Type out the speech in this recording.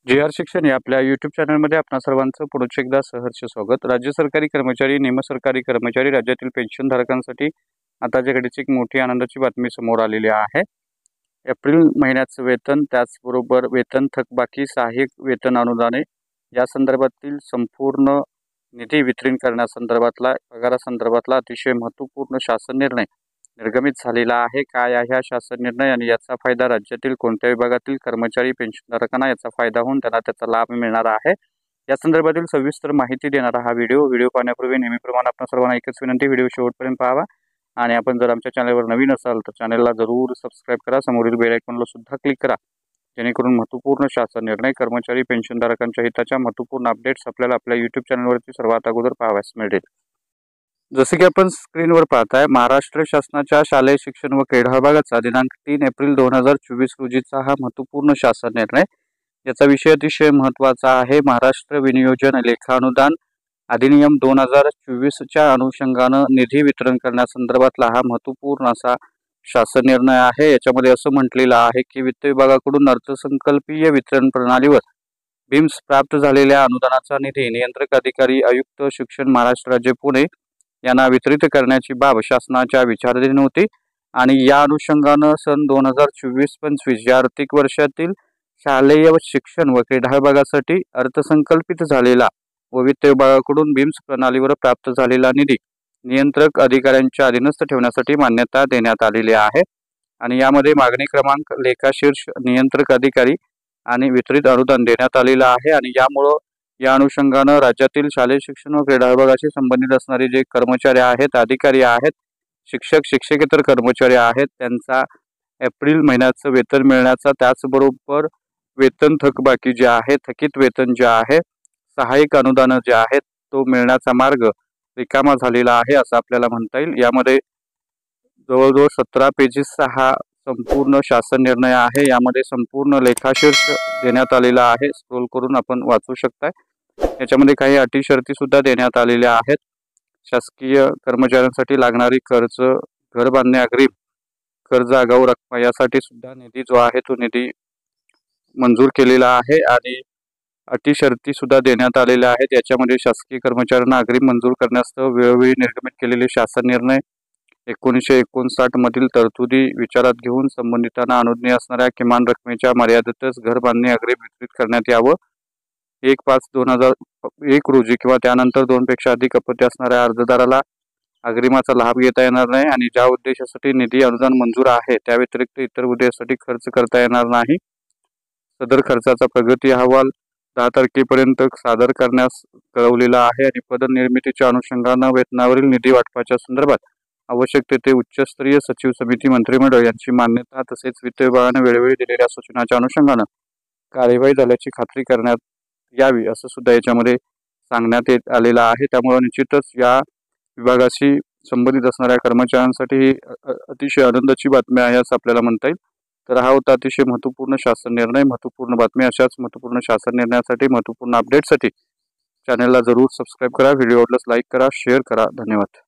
G.R.. शिक्षण या आपल्या यूट्यूब चॅनलमध्ये आपणा सर्वांचं पुढचे एकदा सहर्ष स्वागत। राज्य सरकारी कर्मचारी, निमसरकारी कर्मचारी, राज्यातील पेन्शनधारकांसाठी आता जगाची एक मोठी आनंदाची बातमी समोर आलेली आहे। एप्रिल महिन्याचं वेतन, त्याचबरोबर वेतन थकबाकी, सहाय्यक वेतन अनुदाने या संदर्भातील संपूर्ण निधी वितरण करण्यासंदर्भातला पगारासंदर्भातला अतिशय महत्त्वपूर्ण शासन निर्णय निर्गमित झालेला आहे। काय आहे हा शासन निर्णय आणि याचा फायदा राज्यातील कोणत्या विभागातील कर्मचारी पेन्शनधारकांना याचा फायदा होऊन त्यांना त्याचा लाभ मिळणार आहे, या संदर्भातील सविस्तर माहिती देणारा हा व्हिडिओ पाहण्यापूर्वी नेहमीप्रमाणे आपण सर्वांना एकच विनंती, व्हिडिओ शेवटपर्यंत पाहावा आणि आपण जर आमच्या चॅनलवर नवीन असाल तर चॅनलला जरूर सबस्क्राइब करा, समोरील बेल आयकॉनला सुद्धा क्लिक करा, जेणेकरून महत्त्वपूर्ण शासन निर्णय, कर्मचारी पेन्शनधारकांच्या हिताच्या महत्त्वपूर्ण अपडेट्स आपल्याला आपल्या यूट्यूब चॅनलवरती सर्वात अगोदर पाहावयास मिळेल। जसे की आपण स्क्रीनवर पाहताय, महाराष्ट्र शासनाच्या शालेय शिक्षण व क्रीडा विभागाचा दिनांक 3 एप्रिल 2024 रोजीचा हा महत्त्वपूर्ण शासन निर्णय। याचा विषय अतिशय महत्त्वाचा आहे। महाराष्ट्र विनियोजन लेखा अनुदान अधिनियम 2024च्या अनुषंगाने निधी वितरण करण्यासंदर्भातला हा महत्त्वपूर्ण असा शासन निर्णय आहे। याच्यामध्ये असं म्हटलेलं आहे की वित्त विभागाकडून अर्थसंकल्पीय वितरण प्रणालीवर बीम्स प्राप्त झालेल्या अनुदानाचा निधी नियंत्रक अधिकारी आयुक्त शिक्षण महाराष्ट्र राज्य पुणे यांना वितरित करण्याची बाब शासनाच्या विचाराधीन होती आणि या अनुषंगाने सन 2024-25 या आर्थिक वर्षातील शालेय शिक्षण व क्रीडा विभागासाठी अर्थसंकल्पित झालेला व वित्त विभागाकडून बीम्स प्रणालीवर प्राप्त झालेला निधी नियंत्रक अधिकाऱ्यांच्या अधीनस्थ ठेवण्यासाठी मान्यता देण्यात आलेली आहे आणि यामध्ये मागणी क्रमांक, लेखाशीर्ष, नियंत्रक अधिकारी आणि वितरित अनुदान देण्यात आलेलं आहे आणि यामुळे या अनुषंगाने राज्यातील शालेय शिक्षण व क्रीडा विभागाशी संबंधित असणारे जे कर्मचारी आहेत, अधिकारी आहेत, शिक्षक, शिक्षकेतर कर्मचारी आहेत, त्यांचा एप्रिल महिन्याचं वेतन मिळण्याचा, त्याचबरोबर वेतन थकबाकी जे आहे, थकीत वेतन जे आहे, सहाय्यक अनुदान जे आहेत तो मिळण्याचा मार्ग रिकामा झालेला आहे असं आपल्याला म्हणता येईल। यामध्ये जवळजवळ 17 पेजेसचा हा संपूर्ण शासन निर्णय आहे। यामध्ये संपूर्ण लेखाशीर्ष देण्यात आलेला आहे, स्क्रोल करून आपण वाचू शकता। याच्यामध्ये काही अटी शर्ती सुद्धा देण्यात आलेल्या आहेत। शासकीय कर्मचाऱ्यांसाठी लागणारी कर्ज, घर बांधणे अग्रिम, कर्ज आगाऊ रक्कम यासाठी सुद्धा निधी जो आहे तो निधी मंजूर केलेला आहे आणि अटी शर्ती सुद्धा देण्यात आलेल्या आहेत। याच्यामध्ये शासकीय कर्मचाऱ्यांना अग्रिम मंजूर करण्यासह वेळोवेळी निर्गमित केलेले शासन निर्णय 1959 मधील तरतुदी विचारात घेऊन संबंधितांना अनुज्ञेय असणाऱ्या किमान रकमेच्या मर्यादेतच घर बांधणे अग्रिम वितरित करण्यात यावं। 1/5/2001 रोजी किंवा त्यानंतर 2 पेक्षा अधिक अपत्य असणाऱ्या अर्जदाराला अग्रिमाचा लाभ घेता येणार नाही आणि ज्या उद्देशासाठी निधी अनुदान मंजूर आहे त्या व्यतिरिक्त इतर उद्देशासाठी खर्च करता येणार नाही। सदर खर्चाचा प्रगती अहवाल 10 तारखेपर्यंत सादर करण्यास कळवलेला आहे आणि पदनिर्मितीच्या अनुषंगाने वेतनावरील निधी वाटपाच्या संदर्भात आवश्यक तेथे उच्चस्तरीय सचिव समिती, मंत्रिमंडळ यांची मान्यता तसेच वित्त विभागाने वेळोवेळी दिलेल्या सूचनांच्या अनुषंगाने कार्यवाही झाल्याची खात्री करण्यात यावी असं सुद्धा याच्यामध्ये सांगण्यात आलेलं आहे। त्यामुळे निश्चितच या विभागाशी संबंधित असणाऱ्या कर्मचाऱ्यांसाठी अतिशय आनंदाची बातमी आहे असं आपल्याला म्हणता येईल। तर हा होता अतिशय महत्त्वपूर्ण शासन निर्णय, महत्त्वपूर्ण बातमी। अशाच महत्त्वपूर्ण शासन निर्णयासाठी, महत्त्वपूर्ण अपडेटसाठी चॅनलला जरूर सबस्क्राइब करा, व्हिडिओ आवडल्यास लाईक करा, शेअर करा। धन्यवाद।